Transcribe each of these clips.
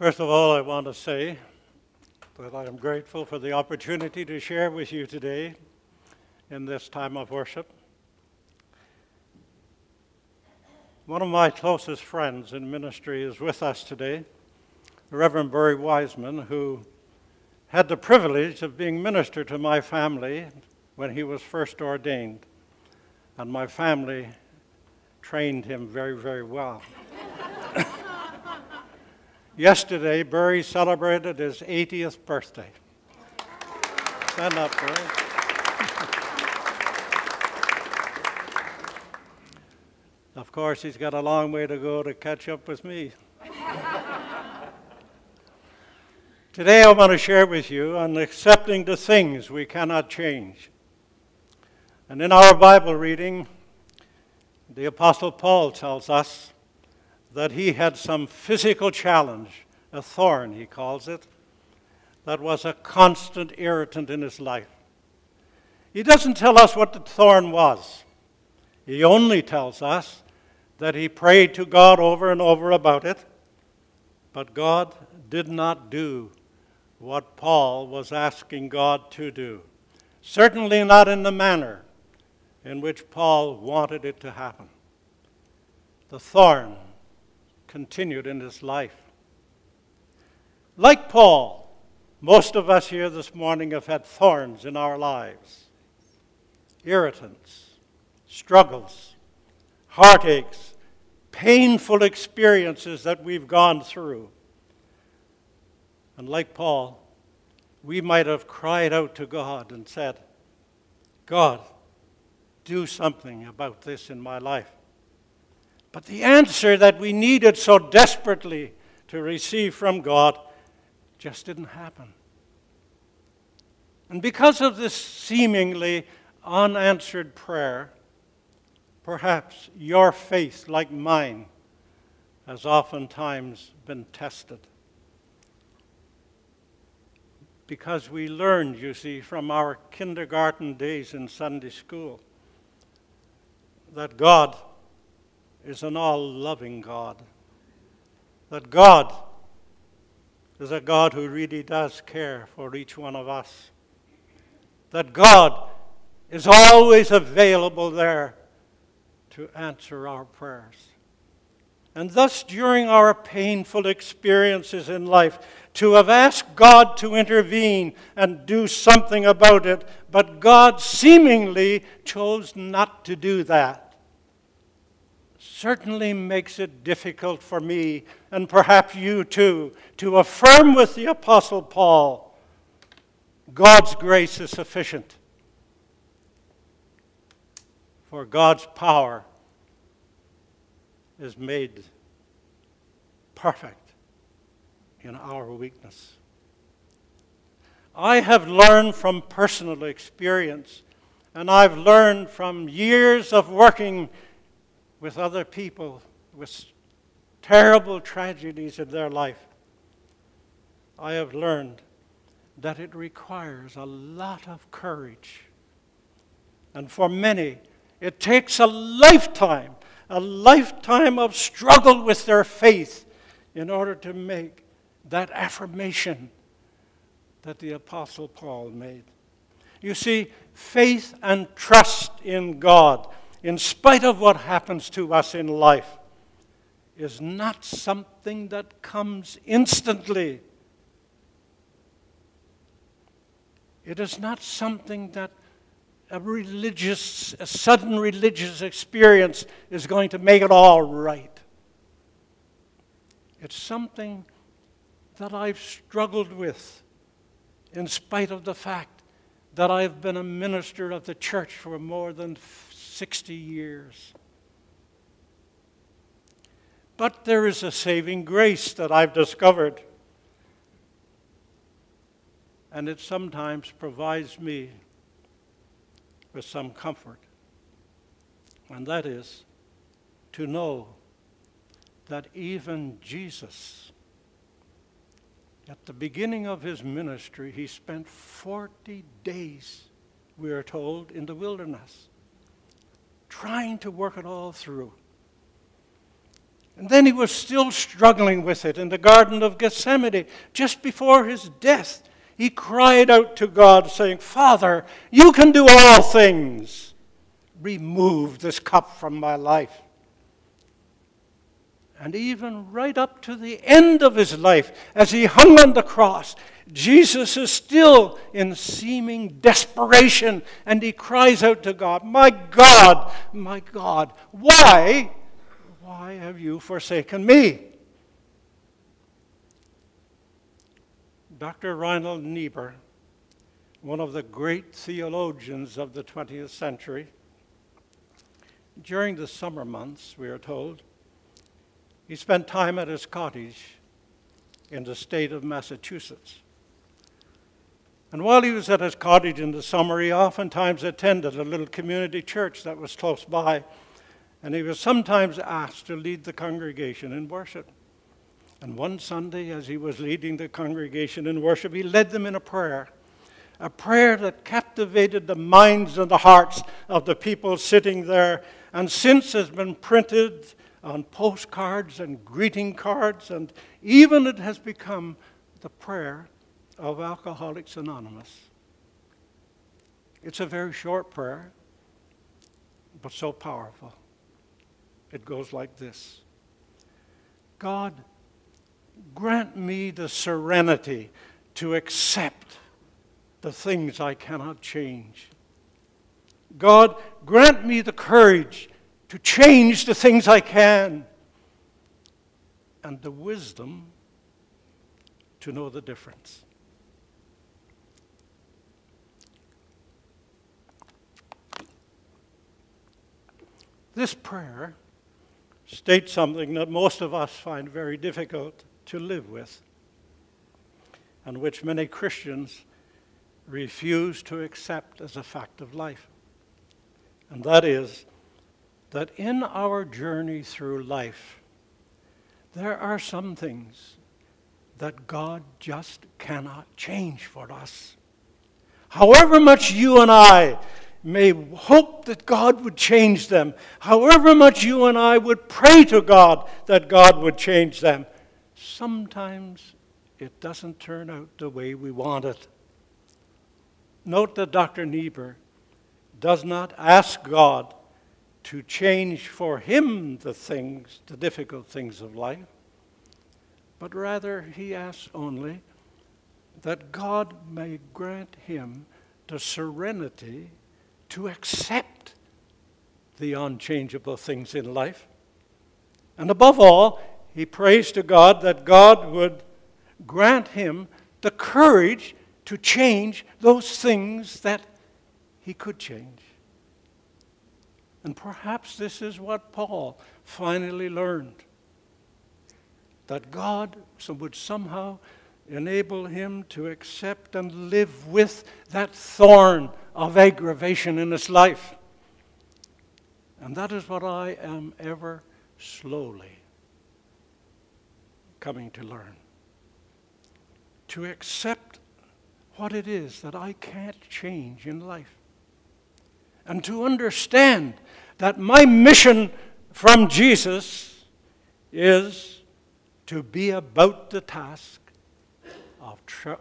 First of all, I want to say that I am grateful for the opportunity to share with you today in this time of worship. One of my closest friends in ministry is with us today, the Reverend Barry Wiseman, who had the privilege of being minister to my family when he was first ordained. And my family trained him very, very well. Yesterday, Barry celebrated his 80th birthday. Stand up, Barry. Of course, he's got a long way to go to catch up with me. Today, I want to share with you on accepting the things we cannot change. And in our Bible reading, the Apostle Paul tells us that he had some physical challenge, a thorn, he calls it, that was a constant irritant in his life. He doesn't tell us what the thorn was. He only tells us that he prayed to God over and over about it, but God did not do what Paul was asking God to do. Certainly not in the manner in which Paul wanted it to happen. The thorn continued in his life. Like Paul, most of us here this morning have had thorns in our lives. Irritants, struggles, heartaches, painful experiences that we've gone through. And like Paul, we might have cried out to God and said, God, do something about this in my life. But the answer that we needed so desperately to receive from God just didn't happen. And because of this seemingly unanswered prayer, perhaps your faith, like mine, has oftentimes been tested. Because we learned, you see, from our kindergarten days in Sunday school, that God is an all-loving God. That God is a God who really does care for each one of us. That God is always available there to answer our prayers. And thus, during our painful experiences in life, to have asked God to intervene and do something about it, but God seemingly chose not to do that, certainly makes it difficult for me, and perhaps you too, to affirm with the Apostle Paul, God's grace is sufficient. For God's power is made perfect in our weakness. I have learned from personal experience, and I've learned from years of working with other people with terrible tragedies in their life. I have learned that it requires a lot of courage. And for many, it takes a lifetime of struggle with their faith in order to make that affirmation that the Apostle Paul made. You see, faith and trust in God, in spite of what happens to us in life, is not something that comes instantly. It is not something that a sudden religious experience is going to make it all right. It's something that I've struggled with in spite of the fact that I've been a minister of the church for more than 60 years. But there is a saving grace that I've discovered, and it sometimes provides me with some comfort, and that is to know that even Jesus, at the beginning of his ministry, he spent 40 days, we are told, in the wilderness, trying to work it all through. And then he was still struggling with it in the Garden of Gethsemane. Just before his death, he cried out to God, saying, Father, you can do all things. Remove this cup from my life. And even right up to the end of his life, as he hung on the cross, Jesus is still in seeming desperation, and he cries out to God, my God, why have you forsaken me? Dr. Reinhold Niebuhr, one of the great theologians of the 20th century, during the summer months, we are told, he spent time at his cottage in the state of Massachusetts. And while he was at his cottage in the summer, he oftentimes attended a little community church that was close by, and he was sometimes asked to lead the congregation in worship. And one Sunday, as he was leading the congregation in worship, he led them in a prayer that captivated the minds and the hearts of the people sitting there, and since has been printed on postcards and greeting cards, and even it has become the prayer of Alcoholics Anonymous. It's a very short prayer, but so powerful. It goes like this. God, grant me the serenity to accept the things I cannot change. God, grant me the courage to change the things I can, and the wisdom to know the difference. This prayer states something that most of us find very difficult to live with, and which many Christians refuse to accept as a fact of life. And that is that in our journey through life, there are some things that God just cannot change for us. However much you and I may hope that God would change them, however much you and I would pray to God that God would change them, sometimes it doesn't turn out the way we want it. Note that Dr. Niebuhr does not ask God to change for him the difficult things of life, but rather he asks only that God may grant him the serenity to accept the unchangeable things in life. And above all, he prays to God that God would grant him the courage to change those things that he could change. And perhaps this is what Paul finally learned, that God would somehow enable him to accept and live with that thorn of aggravation in his life. And that is what I am ever slowly coming to learn. To accept what it is that I can't change in life. And to understand that my mission from Jesus is to be about the task of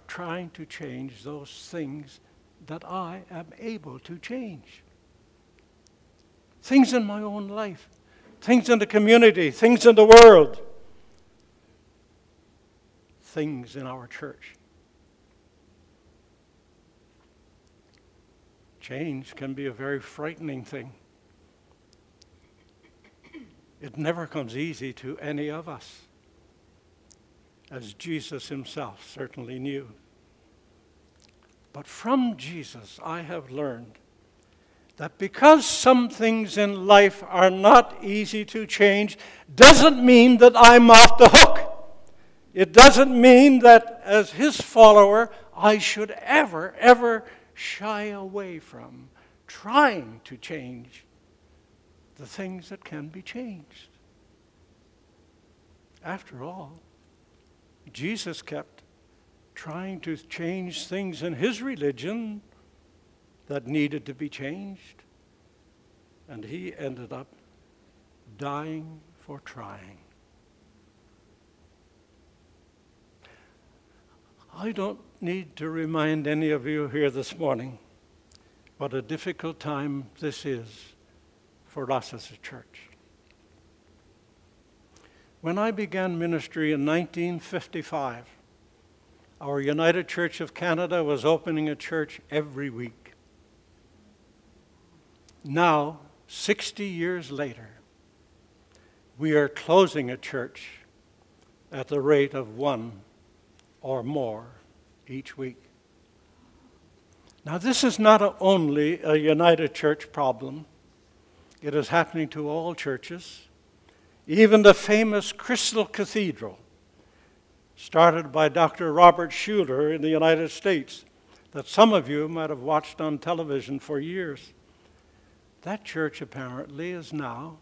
trying to change those things that I am able to change. Things in my own life, things in the community, things in the world, things in our church. Change can be a very frightening thing. It never comes easy to any of us, as Jesus himself certainly knew. But from Jesus, I have learned that because some things in life are not easy to change, doesn't mean that I'm off the hook. It doesn't mean that as his follower, I should ever shy away from trying to change the things that can be changed. After all, Jesus kept trying to change things in his religion that needed to be changed, and he ended up dying for trying. I don't need to remind any of you here this morning what a difficult time this is for us as a church. When I began ministry in 1955, our United Church of Canada was opening a church every week. Now, 60 years later, we are closing a church at the rate of one or more each week. Now, this is not only a United Church problem. It is happening to all churches. Even the famous Crystal Cathedral, started by Dr. Robert Schuller in the United States, that some of you might have watched on television for years. That church apparently is now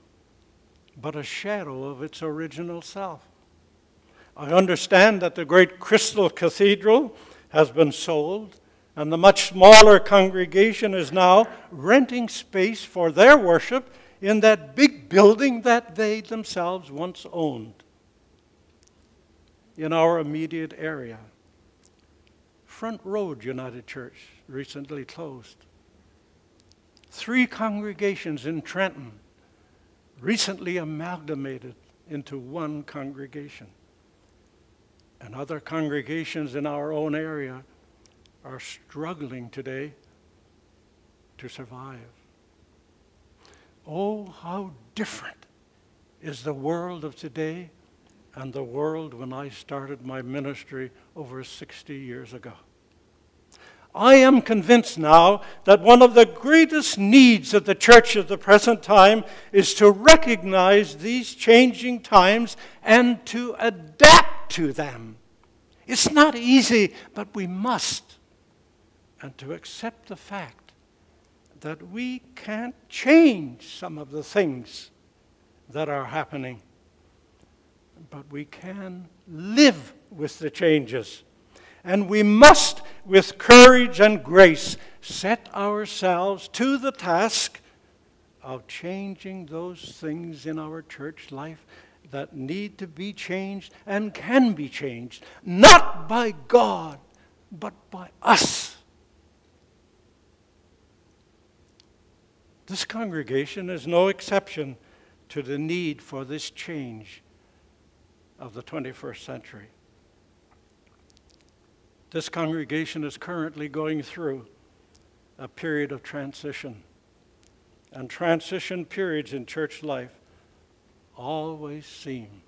but a shadow of its original self. I understand that the great Crystal Cathedral has been sold, and the much smaller congregation is now renting space for their worship in that big building that they themselves once owned. In our immediate area, Front Road United Church recently closed. 3 congregations in Trenton recently amalgamated into one congregation. And other congregations in our own area are struggling today to survive. Oh, how different is the world of today and the world when I started my ministry over 60 years ago. I am convinced now that one of the greatest needs of the church of the present time is to recognize these changing times and to adapt to them. It's not easy, but we must. And to accept the fact that we can't change some of the things that are happening, but we can live with the changes. And we must, with courage and grace, set ourselves to the task of changing those things in our church life that need to be changed and can be changed, not by God, but by us. This congregation is no exception to the need for this change of the 21st century. This congregation is currently going through a period of transition. And transition periods in church life always seem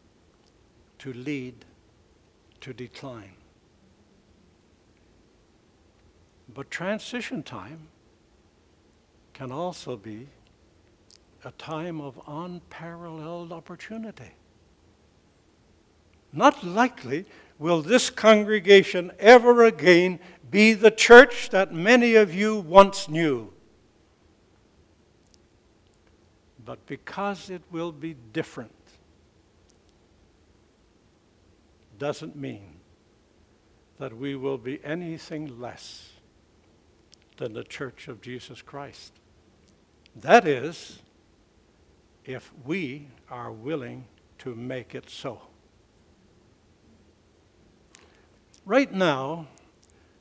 to lead to decline. But transition time can also be a time of unparalleled opportunity. Not likely will this congregation ever again be the church that many of you once knew. But because it will be different, doesn't mean that we will be anything less than the Church of Jesus Christ. That is, if we are willing to make it so. Right now,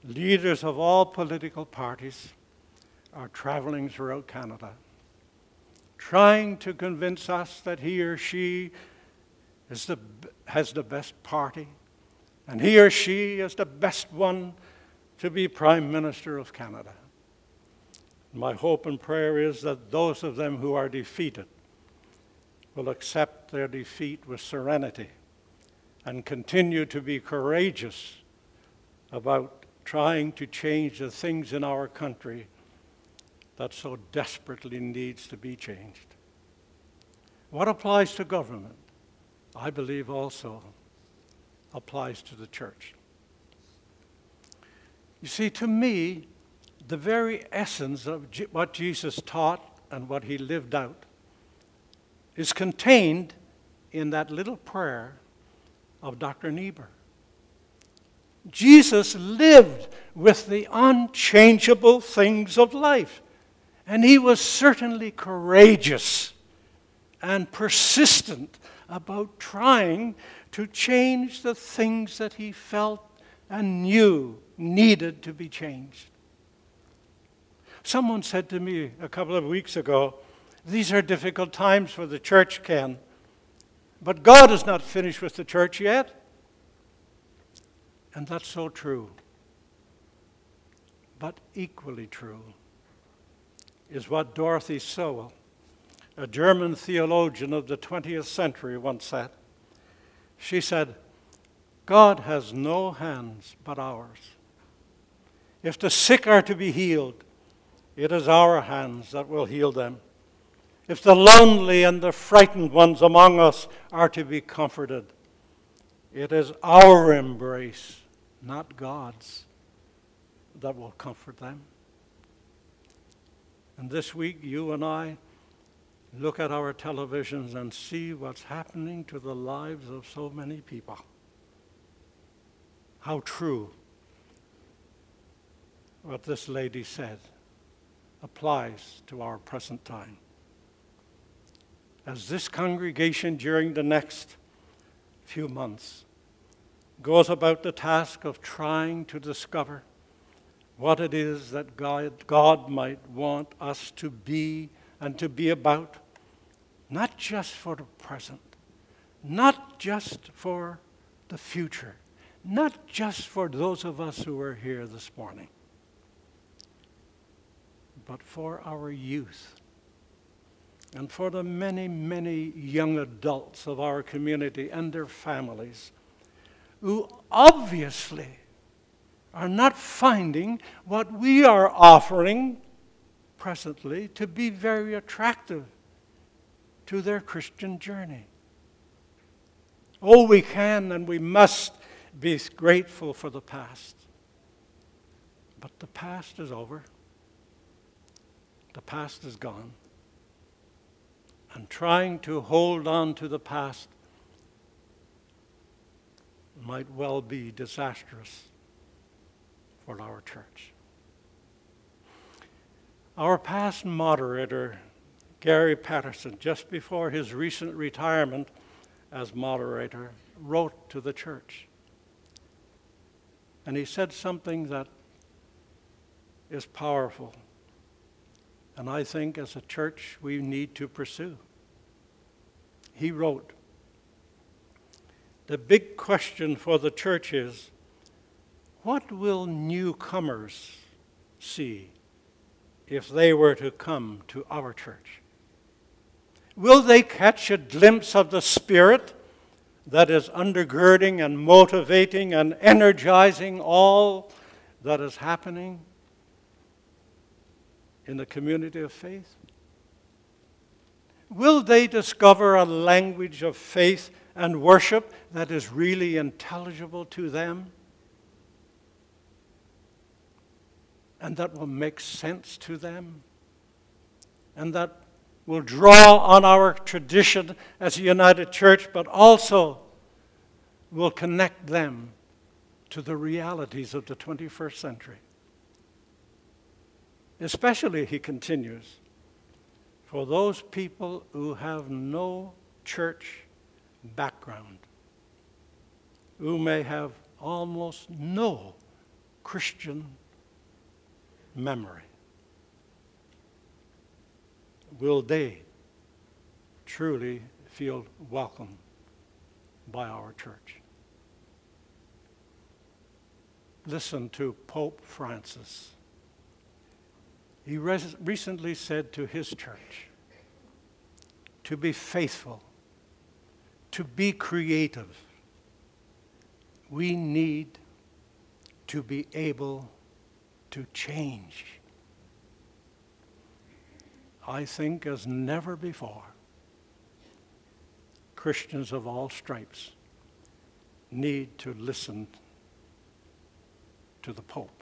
leaders of all political parties are traveling throughout Canada, trying to convince us that he or she has the best party, and he or she is the best one to be Prime Minister of Canada. My hope and prayer is that those of them who are defeated will accept their defeat with serenity and continue to be courageous about trying to change the things in our country that so desperately needs to be changed. What applies to government, I believe also applies to the church. You see, to me, the very essence of what Jesus taught and what he lived out is contained in that little prayer of Dr. Niebuhr. Jesus lived with the unchangeable things of life, and he was certainly courageous and persistent about trying to change the things that he felt and knew needed to be changed. Someone said to me a couple of weeks ago, these are difficult times for the church, Ken, but God is not finished with the church yet. And that's so true. But equally true is what Dorothy Sowell, a German theologian of the 20th century, once said. She said, God has no hands but ours. If the sick are to be healed, it is our hands that will heal them. If the lonely and the frightened ones among us are to be comforted, it is our embrace, not God's, that will comfort them. And this week, you and I look at our televisions and see what's happening to the lives of so many people. How true what this lady said applies to our present time. As this congregation during the next few months goes about the task of trying to discover what it is that God might want us to be and to be about, not just for the present, not just for the future, not just for those of us who are here this morning, but for our youth and for the many, many young adults of our community and their families who obviously are not finding what we are offering presently to be very attractive to their Christian journey. Oh, we can and we must be grateful for the past. But the past is over. The past is gone. And trying to hold on to the past might well be disastrous for our church. Our past moderator, Gary Patterson, just before his recent retirement as moderator, wrote to the church. And he said something that is powerful, and I think as a church we need to pursue. He wrote, "The big question for the church is, what will newcomers see if they were to come to our church? Will they catch a glimpse of the Spirit that is undergirding and motivating and energizing all that is happening in the community of faith? Will they discover a language of faith and worship that is really intelligible to them and that will make sense to them and that will draw on our tradition as a united church, but also will connect them to the realities of the 21st century? Especially," he continues, "for those people who have no church background, who may have almost no Christian memory. Will they truly feel welcome by our church?" Listen to Pope Francis. He recently said to his church, to be faithful, to be creative, we need to be able to change. I think as never before, Christians of all stripes need to listen to the Pope.